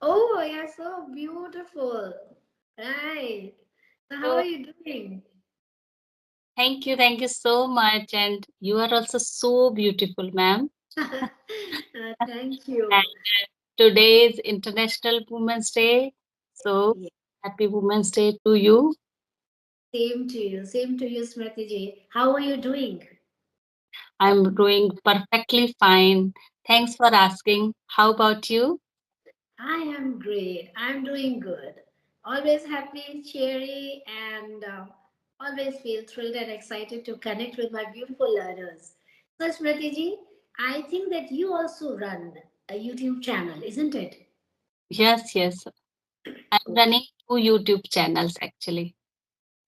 Oh, you're so beautiful. Right. So, how Oh, are you doing? thank you so much. And you are also so beautiful, ma'am. Thank And you. today is International Women's Day. So Yeah, happy Women's Day to you. same to you. Same to you, Smriti ji. How are you doing? I'm doing perfectly fine. Thanks for asking. How about you? I am great. I'm doing good. Always happy, cheery, and always feel thrilled and excited to connect with my beautiful learners. So, Smriti ji, I think that you also run a YouTube channel, isn't it? Yes. I'm running two YouTube channels actually.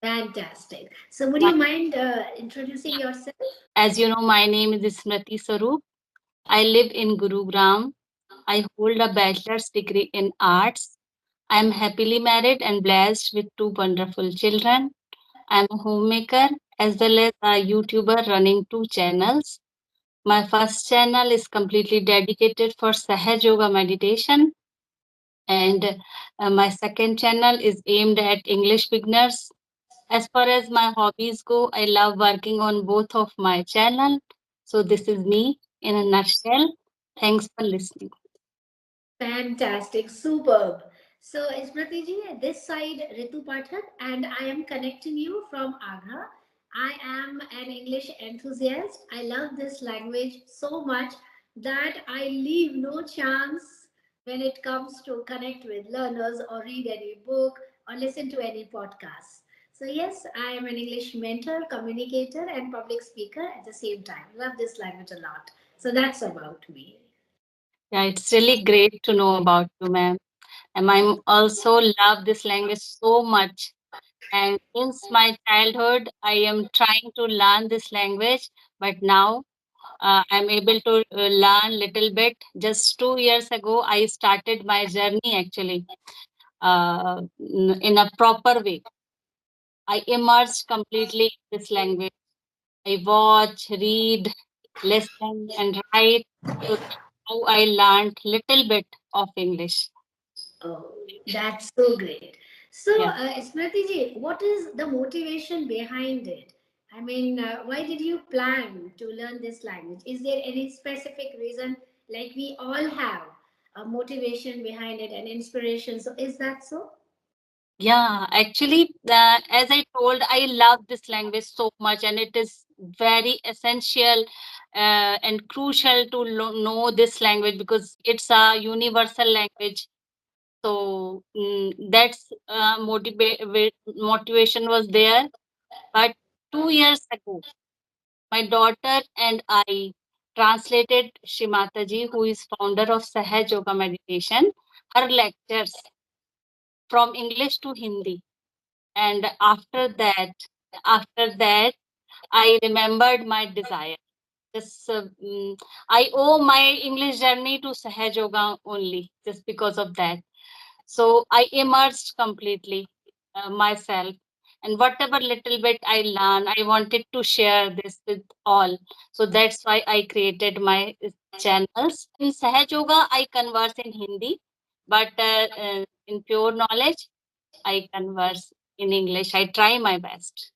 Fantastic. So, would My, you mind introducing yourself? as you know, my name is Smriti Sarup. I live in Gurugram. I hold a bachelor's degree in arts. I am happily married and blessed with two wonderful children. I am a homemaker as well as a YouTuber running two channels. My first channel is completely dedicated for Sahaj Yoga meditation, and my second channel is aimed at English beginners. As far as my hobbies go, I love working on both of my channel. So this is me in a nutshell. Thanks for listening. Fantastic, superb. So, Smriti ji, this side Ritu Pathak, and I am connecting you from Agra. I am an English enthusiast. I love this language so much that I leave no chance when it comes to connect with learners or read any book or listen to any podcast. So, yes, I am an English mentor, communicator, and public speaker at the same time. Love this language a lot. So, that's about me. Yeah, it's really great to know about you, ma'am. And I also love this language so much. And since my childhood, I am trying to learn this language, but now I'm able to learn little bit. Just 2 years ago, I started my journey actually in a proper way. I immersed completely in this language. I watch, read, listen, and write. So that's how I learned little bit of English. Oh, that's so great. So, Yeah. Smriti ji, what is the motivation behind it? I mean, why did you plan to learn this language? Is there any specific reason, like we all have a motivation behind it and inspiration? So, is that so? Yeah, actually, as I told, I love this language so much, and it is very essential and crucial to know this language because it's a universal language. So that's motivation was there. But 2 years ago, my daughter and I translated Shimataji, who is founder of Sahaj Yoga Meditation, her lectures from English to Hindi. And after that, I remembered my desire. Just I owe my English journey to Sahaj Yoga only, just because of that. So I immersed completely myself, and whatever little bit I learned, I wanted to share this with all. So that's why I created my channels. In Sahaj Yoga, I converse in Hindi, but in pure knowledge, I converse in English. I try my best.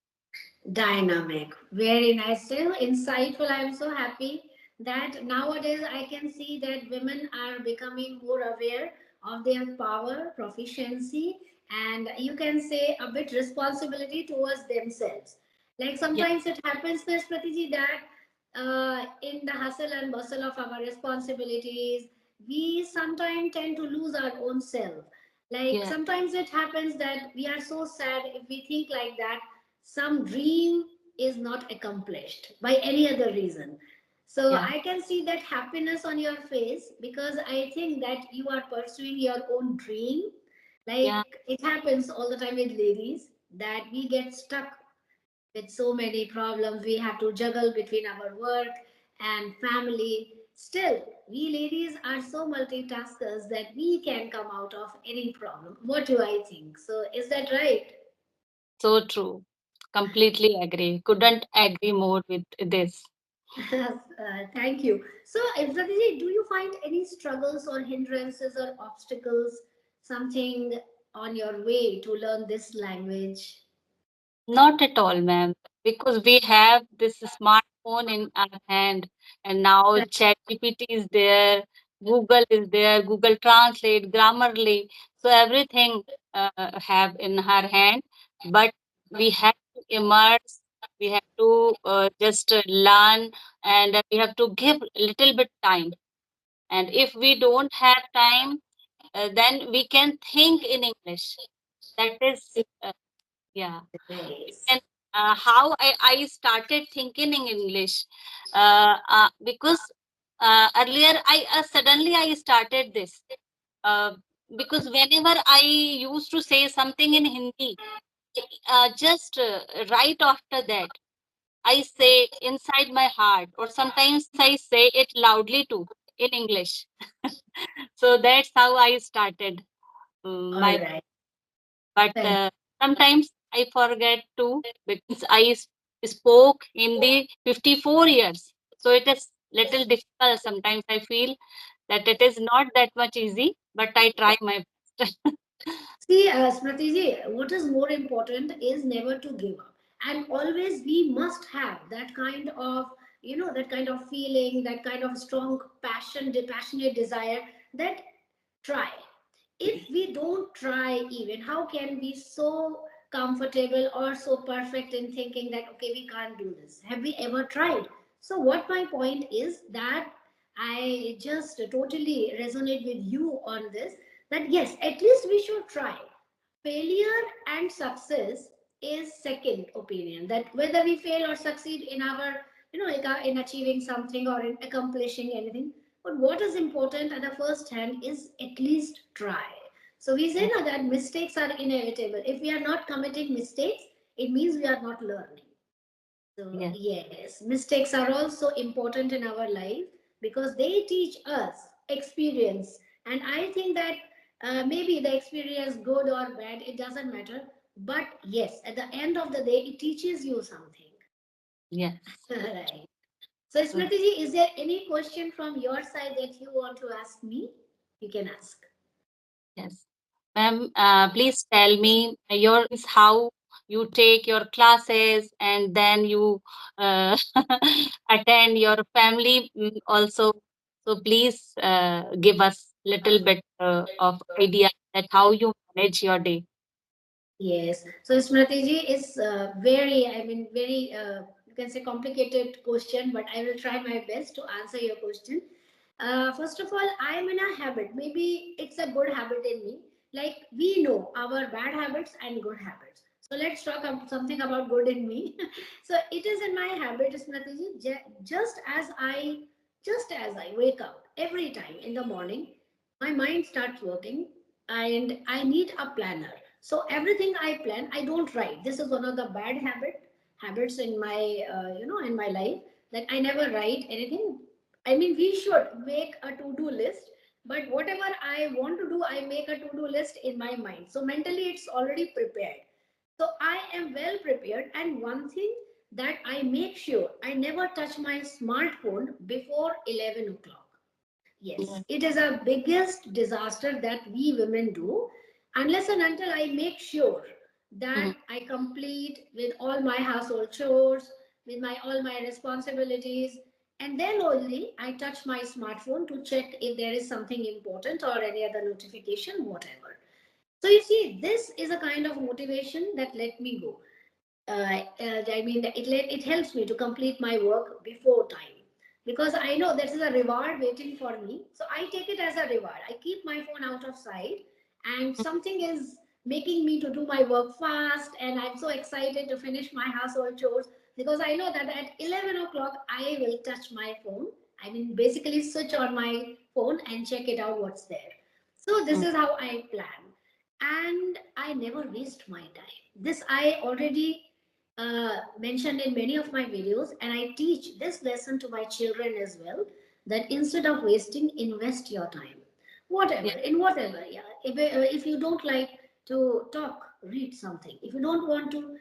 Dynamic. Very nice. So insightful. I'm so happy that nowadays I can see that women are becoming more aware of their power, proficiency, and you can say a bit responsibility towards themselves. Like Yeah, sometimes it happens, Ms. Pratiji, that in the hustle and bustle of our responsibilities, we sometimes tend to lose our own self. Like yeah, sometimes it happens that we are so sad if we think like that some dream is not accomplished by any other reason. So yeah, I can see that happiness on your face because I think that you are pursuing your own dream. yeah. Like it happens all the time with ladies that we get stuck with so many problems. We have to juggle between our work and family. Still, we ladies are so multitaskers that we can come out of any problem. What do I think? So, is that right? So true. Completely agree. Couldn't agree more with this. Thank you. So, Ifrati, do you find any struggles or hindrances or obstacles, something on your way to learn this language? Not at all, ma'am, because we have this smartphone in our hand, and now ChatGPT is there, Google is there, Google Translate, Grammarly, so everything have in our hand. But we have to immerse, we have to just learn, and we have to give little bit time. And if we don't have time, then we can think in English. That is, yeah, Yes. and how I started thinking in English, because earlier I suddenly I started this, uh, because whenever I used to say something in Hindi, just right after that I say inside my heart, or sometimes I say it loudly too in English. So that's how I started All my, right. but Thank sometimes I forget to, because spoke Hindi 54 years. So it is little difficult. Sometimes I feel that it is not that much easy, but I try my best. See, Smriti ji, what is more important is never to give up. And always we must have that kind of, that kind of feeling, that kind of strong passion, passionate desire that try. If we don't try, even, how can we so comfortable or so perfect in thinking that, okay, we can't do this? Have we ever tried? So, what my point is that I just totally resonate with you on this, that yes, at least we should try. Failure and success is second opinion, that whether we fail or succeed in our, like in achieving something or in accomplishing anything, but what is important at the first hand is at least try. So we say Yeah. now that mistakes are inevitable. If we are not committing mistakes, it means we are not learning. So, Yes, yes, mistakes are also important in our life because they teach us experience. And I think that maybe the experience, good or bad, it doesn't matter. But yes, at the end of the day, it teaches you something. yes. Right. So, So, Smriti ji, is there any question from your side that you want to ask me? You can ask. yes. Ma'am, please tell me your how you take your classes, and then you attend your family also. So please give us little bit of idea that how you manage your day. Yes. So Smriti ji is very, very, you can say complicated question, but I will try my best to answer your question. First of all, I am in a habit. Maybe it's a good habit in me. Like we know our bad habits and good habits. So let's talk something about good in me. So it is in my habit, Smriti ji, just as I wake up every time in the morning, my mind starts working and I need a planner. So everything I plan, I don't write. This is one of the bad habits in my in my life, that I never write anything. I mean, we should make a to-do list, but whatever I want to do, I make a to-do list in my mind. So mentally, it's already prepared. So I am well prepared. And one thing that I make sure, I never touch my smartphone before 11 o'clock. Yeah. Yes, it is a biggest disaster that we women do, unless and until I make sure Mhm. that I complete with all my household chores, with my all my responsibilities, and then only I touch my smartphone to check if there is something important or any other notification, whatever. So you see, this is a kind of motivation that let me go. It helps me to complete my work before time, because I know there is a reward waiting for me. So I take it as a reward. I keep my phone out of sight, and something is making me to do my work fast, and I'm so excited to finish my household chores because I know that at 11 o'clock I will touch my phone. I mean, basically switch on my phone and check it out what's there. So this Mhm. is how I plan, and I never waste my time. This I already mentioned in many of my videos, and I teach this lesson to my children as well, that instead of wasting, invest your time. Yeah. Whatever, yeah. If you don't like to talk, read something. If you don't want to,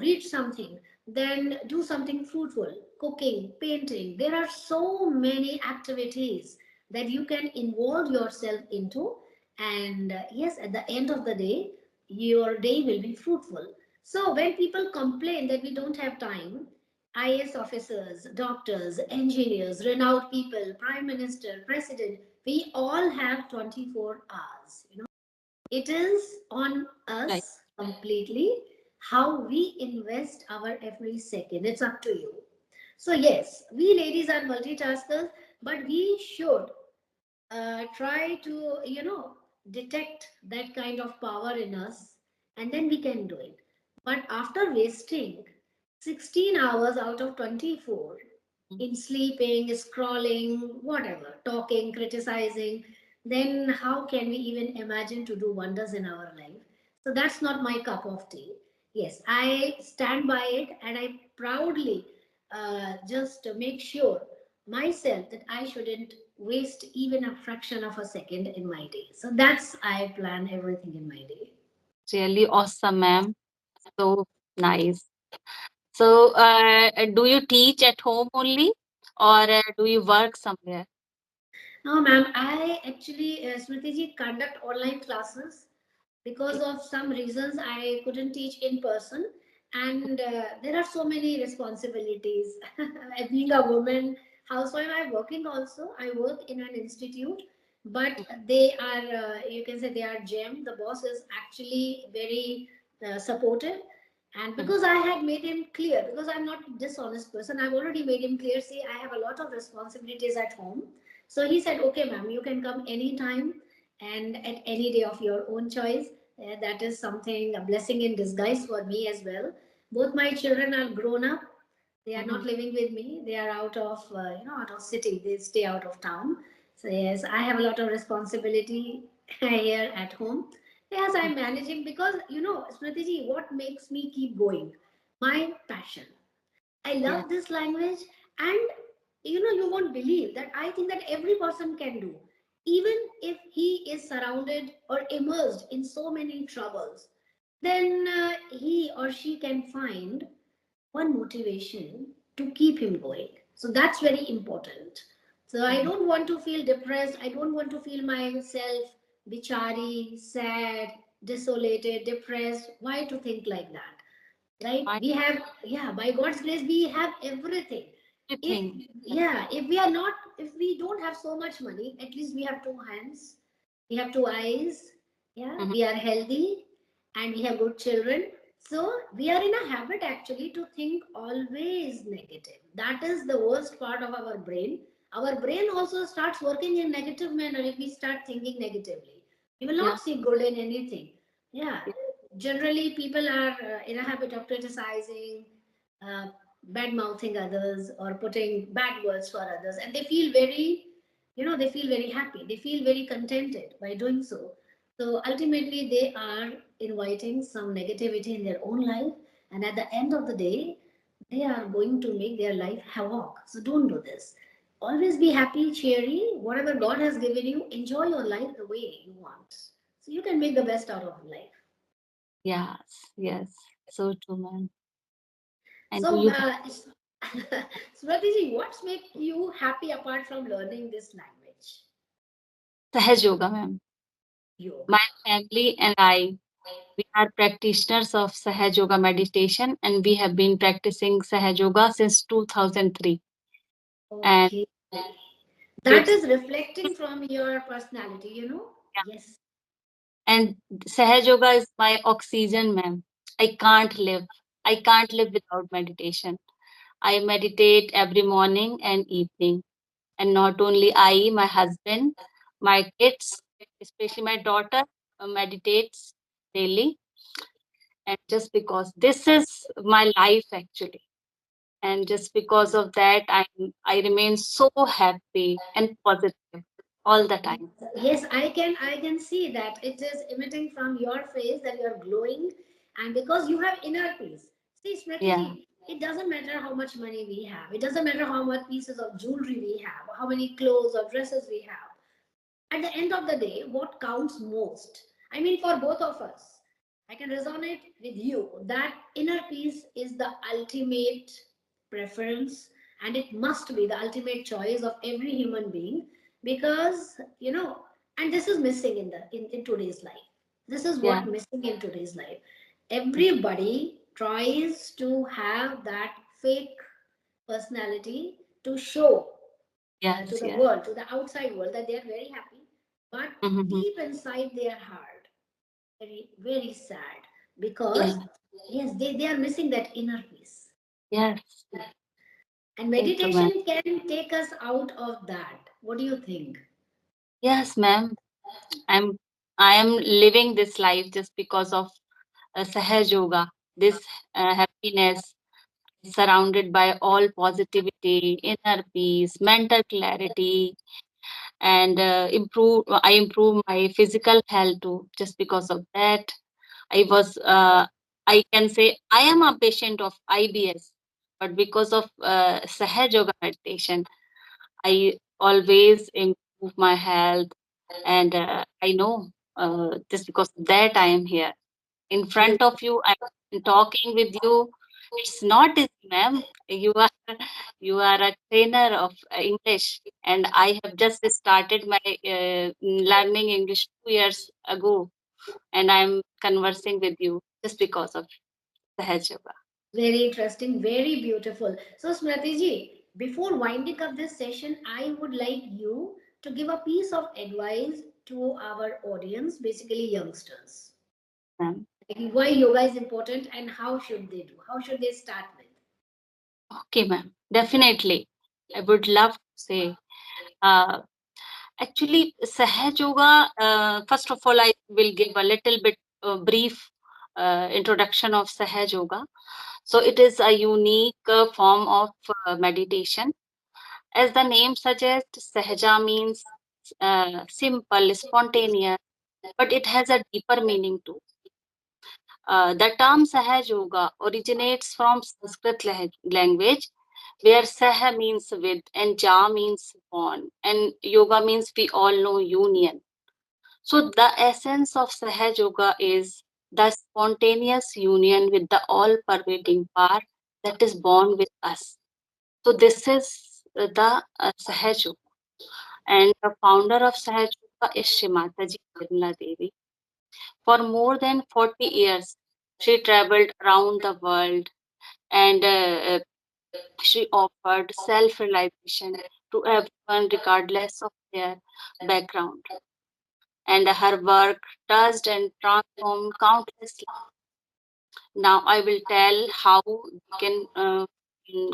read something, then do something fruitful. cooking, painting. There are so many activities that you can involve yourself into. And yes, at the end of the day, your day will be fruitful. So when people complain that we don't have time, IAS officers, doctors, engineers, renowned people, prime minister, president, we all have 24 hours. It is on Right. us completely how we invest our every second. It's up to you. So, yes, we ladies are multitaskers, but we should try to, detect that kind of power in us, and then we can do it. But after wasting 16 hours out of 24 Mm. in sleeping, scrolling, whatever, talking, criticizing, then how can we even imagine to do wonders in our life? So that's not my cup of tea. Yes, I stand by it, and I proudly just make sure myself that I shouldn't waste even a fraction of a second in my day. So that's I plan everything in my day. Really awesome, ma'am. So nice. So, do you teach at home only, or do you work somewhere? No, ma'am, I actually, Smriti ji, conduct online classes because Okay. of some reasons I couldn't teach in person, and there are so many responsibilities. Being a woman housewife, I'm working also. I work in an institute, but they are, you can say, they are gem. The boss is actually very supportive, and Mhm. because I had made him clear, because I'm not a dishonest person, I've already made him clear. See, I have a lot of responsibilities at home, so he said, okay, ma'am, you can come anytime and at any day of your own choice. That is something, a blessing in disguise for me as well. Both my children are grown up. They are not Mhm. living with me. They are out of, out of city. They stay out of town. So yes, I have a lot of responsibility here at home. Yes, Mhm. I'm managing because, Smriti ji, what makes me keep going? My passion. I Yes. love this language, and you won't believe that I think that every person can do, even if he is surrounded or immersed in so many troubles, then he or she can find one motivation to keep him going. So that's very important. So I Mhm. don't want to feel depressed. I don't want to feel myself bichari, sad, desolated, depressed. Why to think like that? Right, Fine. we have, yeah, by God's grace we have everything. If, Everything. yeah, if we are not, if we don't have so much money, at least we have two hands, we have two eyes, yeah, Mhm. we are healthy, and we have good children. So we are in a habit actually to think always negative. That is the worst part of our brain. Our brain also starts working in negative manner if we start thinking negatively. We will Yeah. not see good in anything. Yeah, Yeah. generally people are in a habit of criticizing, uh, bad mouthing others, or putting bad words for others, and they feel very, they feel very happy, they feel very contented by doing so. So ultimately they are inviting some negativity in their own life, and at the end of the day they are going to make their life havoc. So don't do this. Always be happy, cheery. Whatever God has given you, enjoy your life the way you want, so you can make the best out of life. Yes. Yes. So true, ma'am. And do So, you Smriti, what's make you happy apart from learning this language? Sahaj Yoga, ma'am? Yoga. My family and I, we are practitioners of Sahaj Yoga meditation, and we have been practicing Sahaj Yoga since 2003. And Okay. That with is reflecting from your personality. Yes. and Sahaj Yoga is my oxygen, ma'am. I can't live. I can't live without meditation. I meditate every morning and evening. And not only I, my husband, my kids, especially my daughter, meditates daily. And just because this is my life actually. And just because of that, I remain so happy and positive all the time. Yes, I can see that it is emitting from your face that you're glowing, and because you have inner peace. See, Smriti Yeah, ji, it doesn't matter how much money we have. It doesn't matter how much pieces of jewelry we have, how many clothes or dresses we have. At the end of the day, what counts most? I mean, for both of us, I can resonate with you that inner peace is the ultimate preference. and it must be the ultimate choice of every human being, because and this is missing in today's life. This is Yeah. what missing in today's life. Everybody tries to have that fake personality to show to Yes. the Yes. world, to the outside world, that they are very happy, but Mm-hmm. deep inside their heart, very, very sad, Yeah. because yes, they are missing that inner peace. Yes. And Think to ma'am. meditation can take us out of that. What do you think? Yes, ma'am. I'm I am living this life just because of Sahaj Yoga. This happiness surrounded by all positivity, inner peace, mental clarity, and I improve my physical health too. Just because of that, I was I can say I am a patient of IBS, but because of Sahaj Yoga meditation, I always improve my health, and I know just because of that I am here in front of you. I'm talking with you. It's not easy, ma'am. You are a trainer of English, and I have just started my learning English 2 years ago, and I'm conversing with you just because of Sahaj Yoga. Very interesting, very beautiful. So, Smriti ji, before winding up this session, I would like you to give a piece of advice to our audience, basically youngsters. Ma'am. Like why yoga is important and how should they do? How should they start with? Okay, ma'am. Definitely, I would love to say. Uh, Actually, Sahaj Yoga, first of all, I will give a little bit brief introduction of Sahaj Yoga. So, it is a unique form of meditation. As the name suggests, Sahaja means simple, spontaneous, but it has a deeper meaning too. The term Sahaj Yoga originates from Sanskrit language, where Sah means with and Ja means bond, and Yoga means we all know union. So, the essence of Sahaj Yoga is the spontaneous union with the all pervading power that is born with us. So, this is the Sahaj Yoga. And the founder of Sahaj Yoga is Shrimataji Nirmala Devi. For more than 40 years, she traveled around the world, and she offered self realization to everyone regardless of their background. And her work touched and transformed countless lives. Now I will tell how we can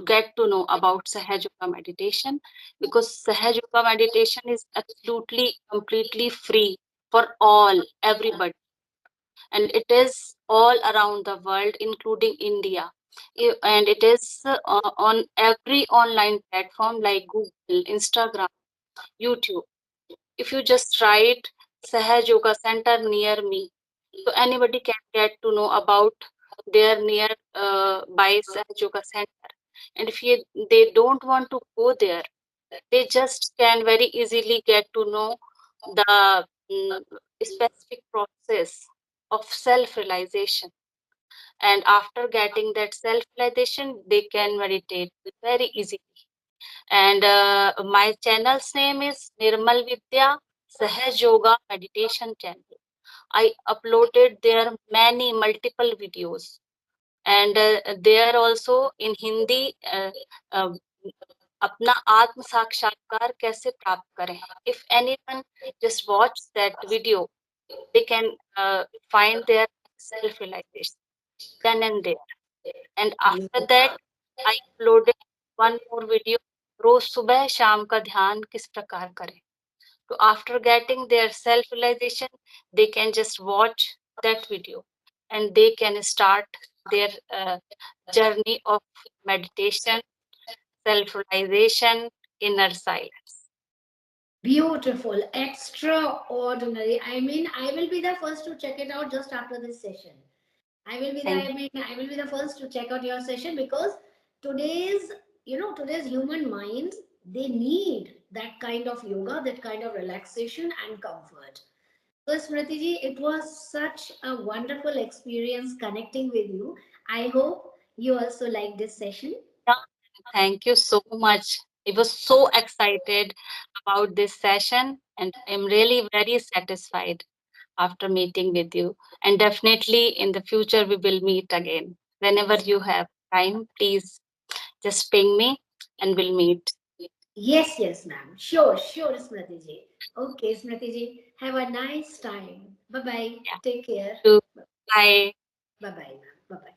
get to know about Sahaj Yoga meditation, because Sahaj Yoga meditation is absolutely completely free for all, everybody, and it is all around the world, including India. And it is on every online platform like Google, Instagram, YouTube. If you just write Sahaj Yoga Center near me, so anybody can get to know about their near by Sahaj Yoga Center. And if they don't want to go there, they just can very easily get to know the specific process of self realization. And after getting that self realization, they can meditate very easily. And my channel's name is Nirmal Vidya Sahaj Yoga Meditation Channel. I uploaded there many multiple videos, and there also in Hindi. Uh, अपना आत्म साक्षात्कार कैसे प्राप्त करें. If anyone just watch that video, they can find their self realization then and there. And after that, I uploaded one more video, रोज सुबह शाम का ध्यान किस प्रकार करें. So after getting their self realization, they can just watch that video, and they can start their journey of meditation, self realization, inner silence. Beautiful, extraordinary. I mean, I will be the first to check it out just after this session. Thank I will be the first to check out your session, because today's, today's human minds, they need that kind of yoga, that kind of relaxation and comfort. So, Smriti ji, it was such a wonderful experience connecting with you. I hope you also like this session. you. Thank you so much. I was so excited about this session, and I'm really very satisfied after meeting with you. And definitely in the future, we will meet again. Whenever you have time, please just ping me and we'll meet. Yes, yes, ma'am. Sure, sure, Smriti ji. Okay, Smriti ji. Have a nice time. Bye bye. Yeah. Take care. To Bye. Bye bye, ma'am. Bye bye.